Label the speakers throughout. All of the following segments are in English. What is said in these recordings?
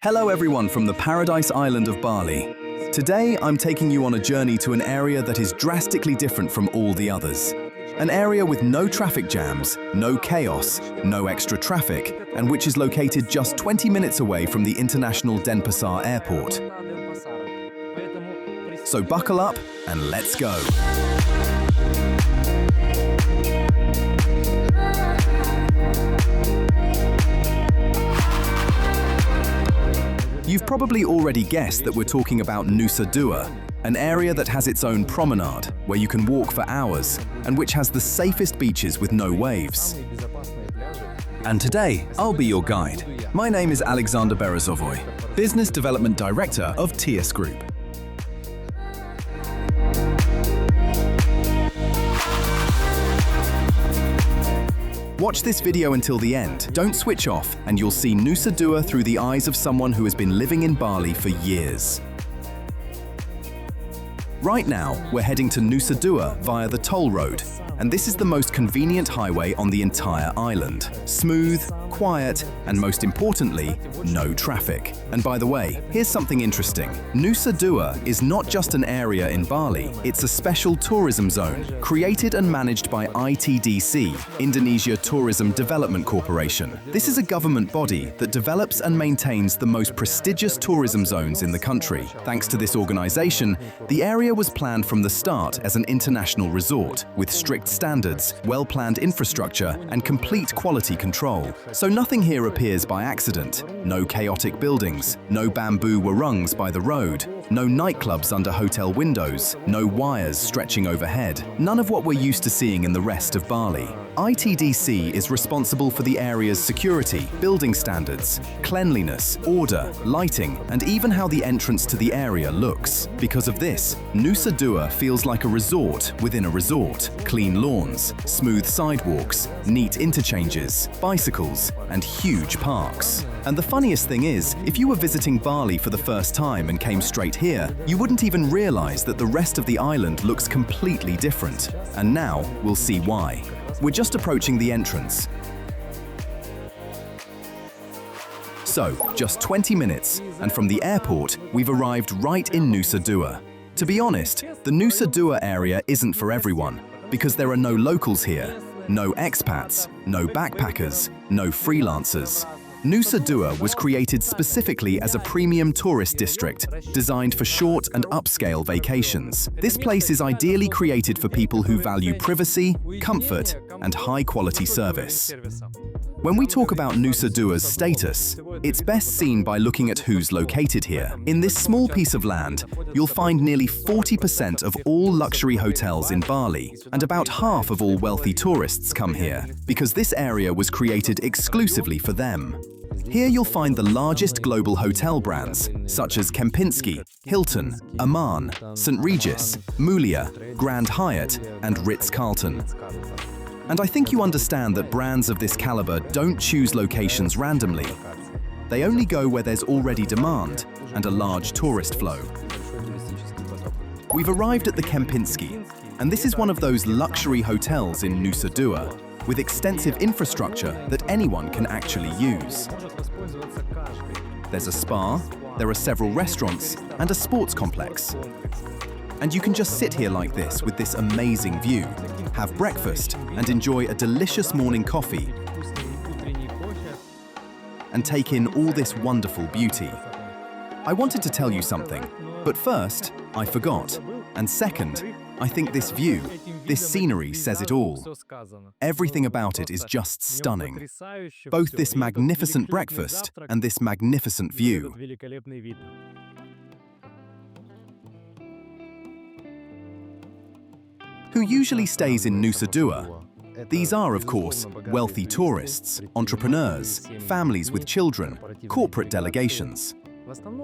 Speaker 1: Hello everyone from the paradise island of Bali. Today I'm taking you on a journey to an area that is drastically different from all the others. An area with no traffic jams, no chaos, no extra traffic, and which is located just 20 minutes away from the international Denpasar airport. So buckle up and let's go. You've probably already guessed that we're talking about Nusa Dua, an area that has its own promenade, where you can walk for hours, and which has the safest beaches with no waves. And today, I'll be your guide. My name is Alexander Berezovyi, Business Development Director of TEUS Group. Watch this video until the end. Don't switch off, and you'll see Nusa Dua through the eyes of someone who has been living in Bali for years. Right now, we're heading to Nusa Dua via the toll road, and this is the most convenient highway on the entire island. Smooth, quiet, and most importantly, no traffic. And by the way, here's something interesting. Nusa Dua is not just an area in Bali, it's a special tourism zone created and managed by ITDC, Indonesia Tourism Development Corporation. This is a government body that develops and maintains the most prestigious tourism zones in the country. Thanks to this organization, the area was planned from the start as an international resort with strict standards, well-planned infrastructure, and complete quality control. So nothing here appears by accident. No chaotic buildings, no bamboo warongs by the road, no nightclubs under hotel windows, no wires stretching overhead. None of what we're used to seeing in the rest of Bali. ITDC is responsible for the area's security, building standards, cleanliness, order, lighting, and even how the entrance to the area looks. Because of this, Nusa Dua feels like a resort within a resort. Clean lawns, smooth sidewalks, neat interchanges, bicycles, and huge parks. And the funniest thing is, if you were visiting Bali for the first time and came straight here, you wouldn't even realize that the rest of the island looks completely different. And now, we'll see why. We're just approaching the entrance. So, just 20 minutes, and from the airport, we've arrived right in Nusa Dua. To be honest, the Nusa Dua area isn't for everyone, because there are no locals here, no expats, no backpackers, no freelancers. Nusa Dua was created specifically as a premium tourist district, designed for short and upscale vacations. This place is ideally created for people who value privacy, comfort, and high-quality service. When we talk about Nusa Dua's status, it's best seen by looking at who's located here. In this small piece of land, you'll find nearly 40% of all luxury hotels in Bali, and about half of all wealthy tourists come here, because this area was created exclusively for them. Here you'll find the largest global hotel brands, such as Kempinski, Hilton, Aman, St. Regis, Mulia, Grand Hyatt, and Ritz-Carlton. And I think you understand that brands of this caliber don't choose locations randomly. They only go where there's already demand and a large tourist flow. We've arrived at the Kempinski, and this is one of those luxury hotels in Nusa Dua, with extensive infrastructure that anyone can actually use. There's a spa, there are several restaurants, and a sports complex. And you can just sit here like this with this amazing view, have breakfast, and enjoy a delicious morning coffee, and take in all this wonderful beauty. I wanted to tell you something, but first, I forgot. And second, I think this view, this scenery says it all. Everything about it is just stunning. Both this magnificent breakfast and this magnificent view. Who usually stays in Nusa Dua? These are, of course, wealthy tourists, entrepreneurs, families with children, corporate delegations.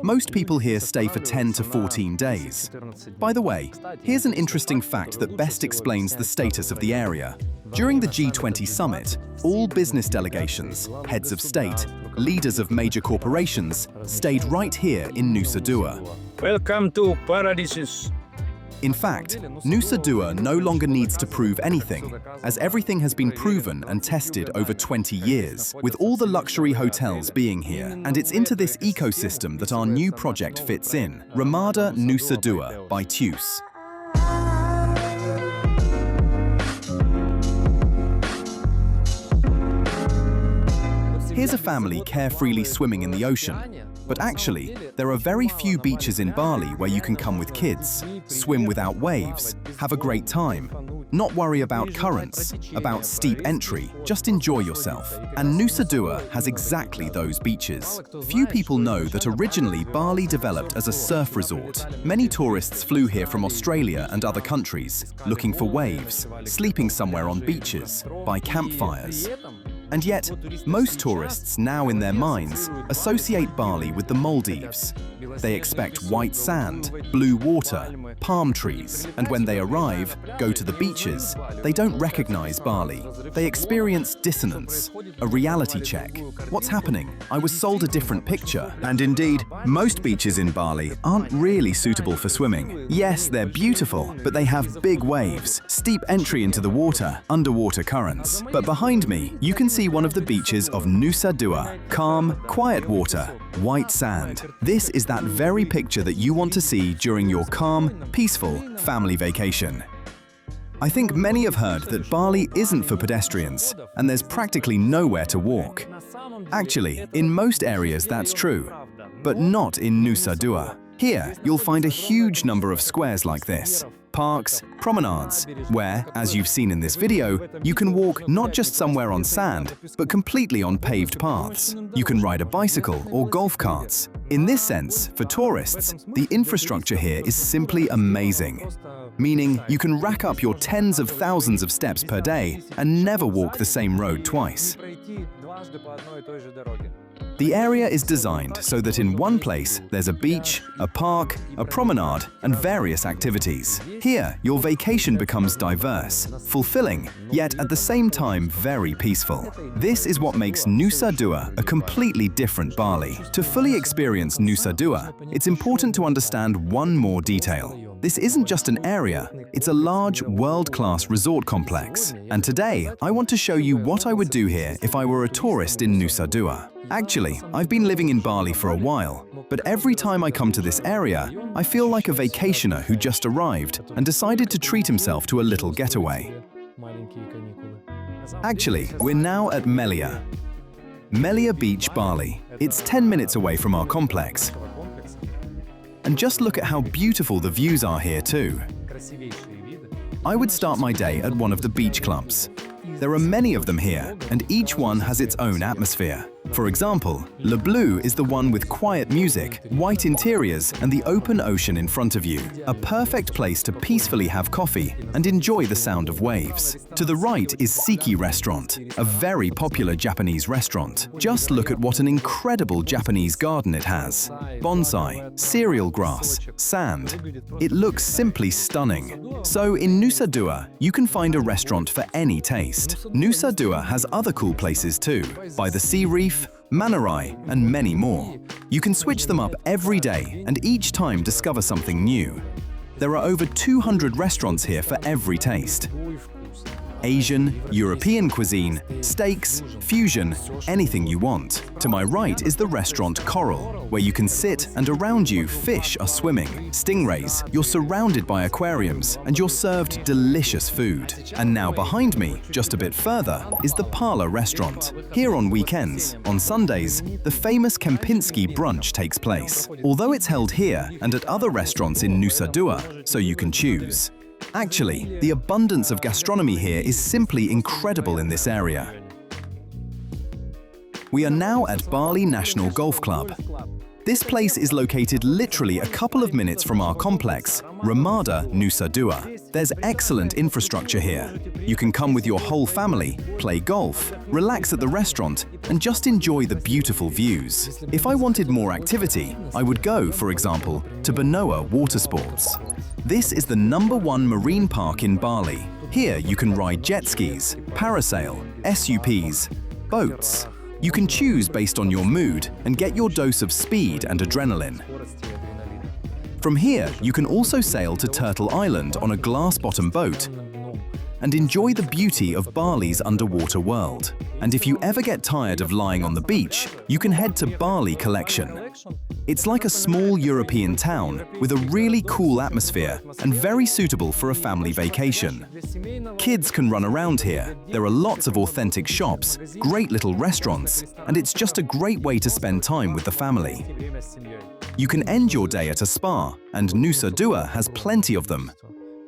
Speaker 1: Most people here stay for 10 to 14 days. By the way, here's an interesting fact that best explains the status of the area. During the G20 Summit, all business delegations, heads of state, leaders of major corporations stayed right here in Nusa Dua.
Speaker 2: Welcome to Paradise.
Speaker 1: In fact, Nusa Dua no longer needs to prove anything, as everything has been proven and tested over 20 years, with all the luxury hotels being here. And it's into this ecosystem that our new project fits in, Ramada Nusa Dua by TEUS. Here's a family carefreely swimming in the ocean. But actually, there are very few beaches in Bali where you can come with kids, swim without waves, have a great time, not worry about currents, about steep entry, just enjoy yourself. And Nusa Dua has exactly those beaches. Few people know that originally Bali developed as a surf resort. Many tourists flew here from Australia and other countries, looking for waves, sleeping somewhere on beaches, by campfires. And yet, most tourists now in their minds associate Bali with the Maldives. They expect white sand, blue water, palm trees, and when they arrive, go to the beaches, they don't recognize Bali. They experience dissonance, a reality check. What's happening? I was sold a different picture. And indeed, most beaches in Bali aren't really suitable for swimming. Yes, they're beautiful, but they have big waves, steep entry into the water, underwater currents. But behind me, you can see one of the beaches of Nusa Dua. Calm, quiet water, white sand. This is that very picture that you want to see during your calm, peaceful family vacation. I think many have heard that Bali isn't for pedestrians, and there's practically nowhere to walk. Actually, in most areas that's true, but not in Nusa Dua. Here, you'll find a huge number of squares like this. Parks, promenades, where, as you've seen in this video, you can walk not just somewhere on sand, but completely on paved paths. You can ride a bicycle or golf carts. In this sense, for tourists, the infrastructure here is simply amazing. Meaning, you can rack up your tens of thousands of steps per day and never walk the same road twice. The area is designed so that in one place there's a beach, a park, a promenade, and various activities. Here, your vacation becomes diverse, fulfilling, yet at the same time very peaceful. This is what makes Nusa Dua a completely different Bali. To fully experience Nusa Dua, it's important to understand one more detail. This isn't just an area, it's a large, world-class resort complex. And today, I want to show you what I would do here if I were a tourist in Nusa Dua. Actually, I've been living in Bali for a while, but every time I come to this area, I feel like a vacationer who just arrived and decided to treat himself to a little getaway. Actually, we're now at Melia. Melia Beach, Bali. It's 10 minutes away from our complex. And just look at how beautiful the views are here too. I would start my day at one of the beach clubs. There are many of them here, and each one has its own atmosphere. For example, Le Bleu is the one with quiet music, white interiors, and the open ocean in front of you. A perfect place to peacefully have coffee and enjoy the sound of waves. To the right is Siki Restaurant, a very popular Japanese restaurant. Just look at what an incredible Japanese garden it has. Bonsai, cereal grass, sand. It looks simply stunning. So in Nusa Dua, you can find a restaurant for any taste. Nusa Dua has other cool places too, by the sea reef, Manarai, and many more. You can switch them up every day and each time discover something new. There are over 200 restaurants here for every taste. Asian, European cuisine, steaks, fusion, anything you want. To my right is the restaurant Coral, where you can sit and around you fish are swimming. Stingrays, you're surrounded by aquariums and you're served delicious food. And now behind me, just a bit further, is the Parlour restaurant. Here on weekends, on Sundays, the famous Kempinski brunch takes place. Although it's held here and at other restaurants in Nusa Dua, so you can choose. Actually, the abundance of gastronomy here is simply incredible in this area. We are now at Bali National Golf Club. This place is located literally a couple of minutes from our complex, Ramada Nusa Dua. There's excellent infrastructure here. You can come with your whole family, play golf, relax at the restaurant, and just enjoy the beautiful views. If I wanted more activity, I would go, for example, to Benoa Water Sports. This is the #1 marine park in Bali. Here you can ride jet skis, parasail, SUPs, boats. You can choose based on your mood and get your dose of speed and adrenaline. From here, you can also sail to Turtle Island on a glass-bottom boat and enjoy the beauty of Bali's underwater world. And if you ever get tired of lying on the beach, you can head to Bali Collection. It's like a small European town with a really cool atmosphere and very suitable for a family vacation. Kids can run around here. There are lots of authentic shops, great little restaurants, and it's just a great way to spend time with the family. You can end your day at a spa, and Nusa Dua has plenty of them.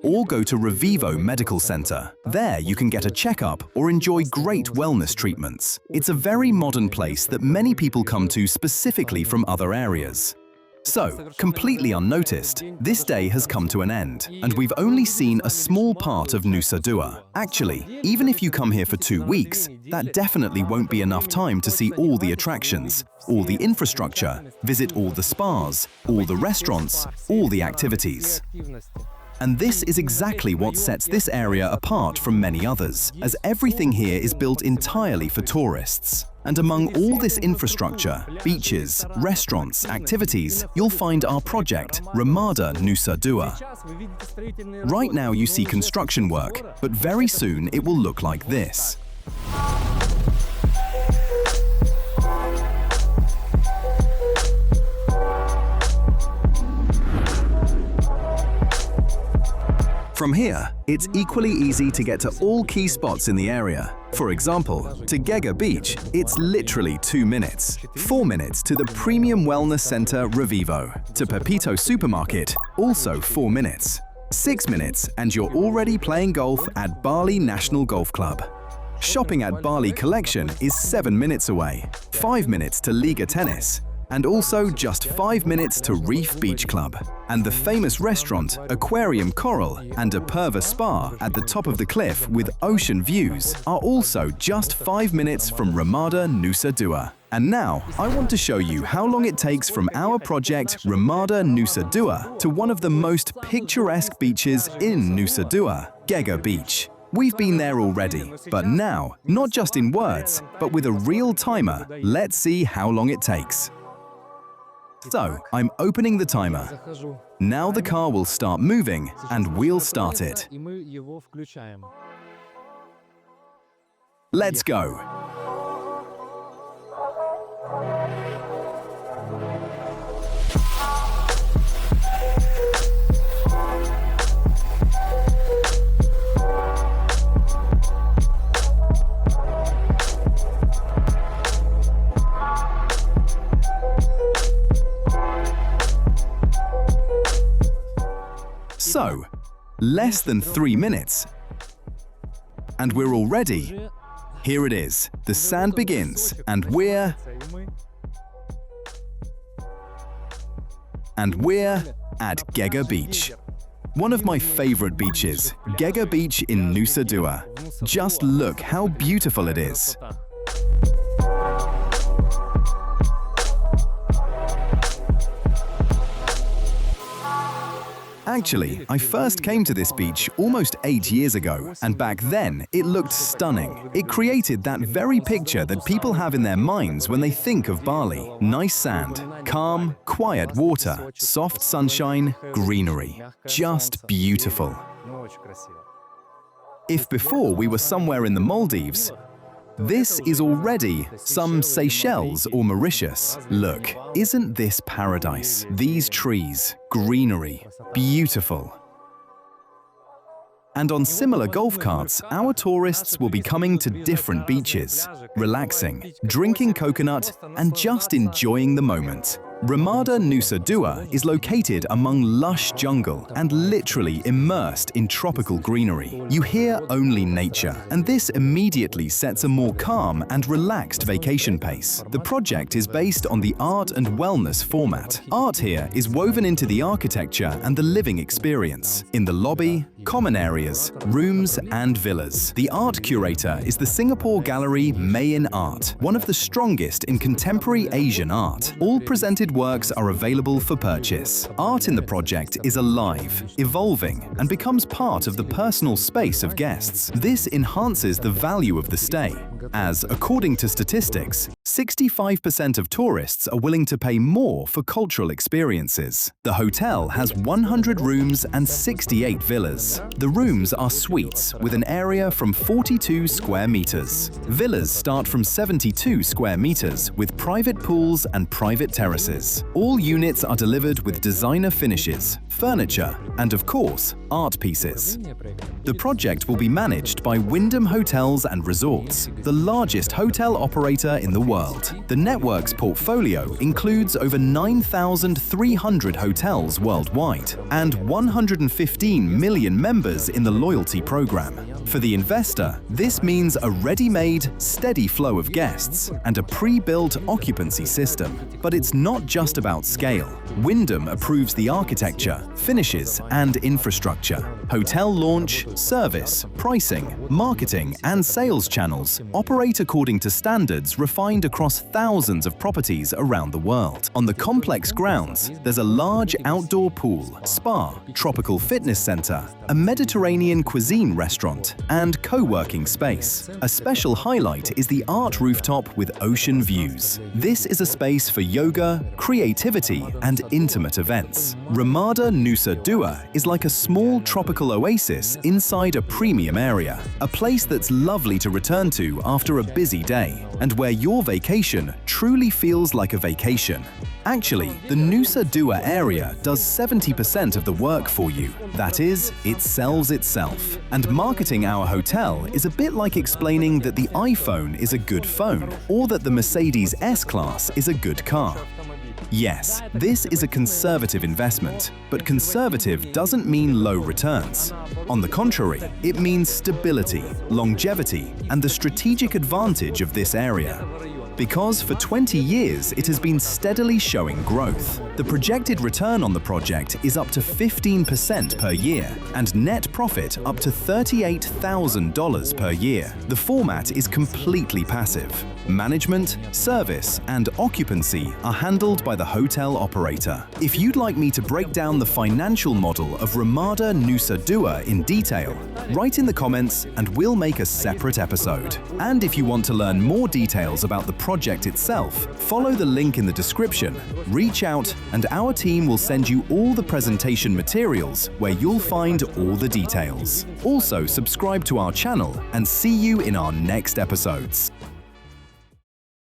Speaker 1: Or go to Revivo Medical Center. There you can get a checkup or enjoy great wellness treatments. It's a very modern place that many people come to specifically from other areas. So, completely unnoticed, this day has come to an end, and we've only seen a small part of Nusa Dua. Actually, even if you come here for 2 weeks, that definitely won't be enough time to see all the attractions, all the infrastructure, visit all the spas, all the restaurants, all the activities. And this is exactly what sets this area apart from many others, as everything here is built entirely for tourists. And among all this infrastructure, beaches, restaurants, activities, you'll find our project, Ramada Nusa Dua. Right now you see construction work, but very soon it will look like this. From here, it's equally easy to get to all key spots in the area. For example, to Gega Beach, it's literally 2 minutes. 4 minutes to the premium wellness center Revivo. To Pepito Supermarket, also 4 minutes. 6 minutes and you're already playing golf at Bali National Golf Club. Shopping at Bali Collection is 7 minutes away. 5 minutes to Liga Tennis. And also just 5 minutes to Reef Beach Club. And the famous restaurant, Aquarium Coral, and a Perva Spa at the top of the cliff with ocean views are also just 5 minutes from Ramada Nusa Dua. And now, I want to show you how long it takes from our project Ramada Nusa Dua to one of the most picturesque beaches in Nusa Dua, Gega Beach. We've been there already, but now, not just in words, but with a real timer, let's see how long it takes. So, I'm opening the timer. Now the car will start moving and we'll start it. Let's go! So, less than 3 minutes, and we're all ready. Here it is, the sand begins, and we're at Gega Beach. One of my favorite beaches, Gega Beach in Nusa Dua. Just look how beautiful it is. Actually, I first came to this beach almost 8 years ago, and back then it looked stunning. It created that very picture that people have in their minds when they think of Bali. Nice sand, calm, quiet water, soft sunshine, greenery. Just beautiful. If before we were somewhere in the Maldives, this is already some Seychelles or Mauritius. Look, isn't this paradise? These trees, greenery, beautiful. And on similar golf carts, our tourists will be coming to different beaches, relaxing, drinking coconut, and just enjoying the moment. Ramada Nusa Dua is located among lush jungle and literally immersed in tropical greenery. You hear only nature, and this immediately sets a more calm and relaxed vacation pace. The project is based on the art and wellness format. Art here is woven into the architecture and the living experience. In the lobby, common areas, rooms, and villas. The art curator is the Singapore gallery Mayin Art, one of the strongest in contemporary Asian art. All presented works are available for purchase. Art in the project is alive, evolving, and becomes part of the personal space of guests. This enhances the value of the stay, as, according to statistics, 65% of tourists are willing to pay more for cultural experiences. The hotel has 100 rooms and 68 villas. The rooms are suites with an area from 42 square meters. Villas start from 72 square meters with private pools and private terraces. All units are delivered with designer finishes, furniture, and of course, art pieces. The project will be managed by Wyndham Hotels and Resorts, the largest hotel operator in the world. The network's portfolio includes over 9,300 hotels worldwide and 115 million members in the loyalty program. For the investor, this means a ready-made, steady flow of guests and a pre-built occupancy system. But it's not just about scale. Wyndham approves the architecture, finishes, and infrastructure. Hotel launch, service, pricing, marketing, and sales channels operate according to standards refined across thousands of properties around the world. On the complex grounds, there's a large outdoor pool, spa, tropical fitness center, a Mediterranean cuisine restaurant, and co-working space. A special highlight is the art rooftop with ocean views. This is a space for yoga, creativity, and intimate events. Ramada Nusa Dua is like a small tropical oasis inside a premium area, a place that's lovely to return to after a busy day, and where your vacation truly feels like a vacation. Actually, the Nusa Dua area does 70% of the work for you. That is, it sells itself. And marketing our hotel is a bit like explaining that the iPhone is a good phone, or that the Mercedes S-Class is a good car. Yes, this is a conservative investment, but conservative doesn't mean low returns. On the contrary, it means stability, longevity, and the strategic advantage of this area. Because for 20 years it has been steadily showing growth. The projected return on the project is up to 15% per year, and net profit up to $38,000 per year. The format is completely passive. Management, service, and occupancy are handled by the hotel operator. If you'd like me to break down the financial model of Ramada Nusa Dua in detail, write in the comments and we'll make a separate episode. And if you want to learn more details about the project itself, follow the link in the description, reach out, and our team will send you all the presentation materials where you'll find all the details. Also, subscribe to our channel and see you in our next episodes.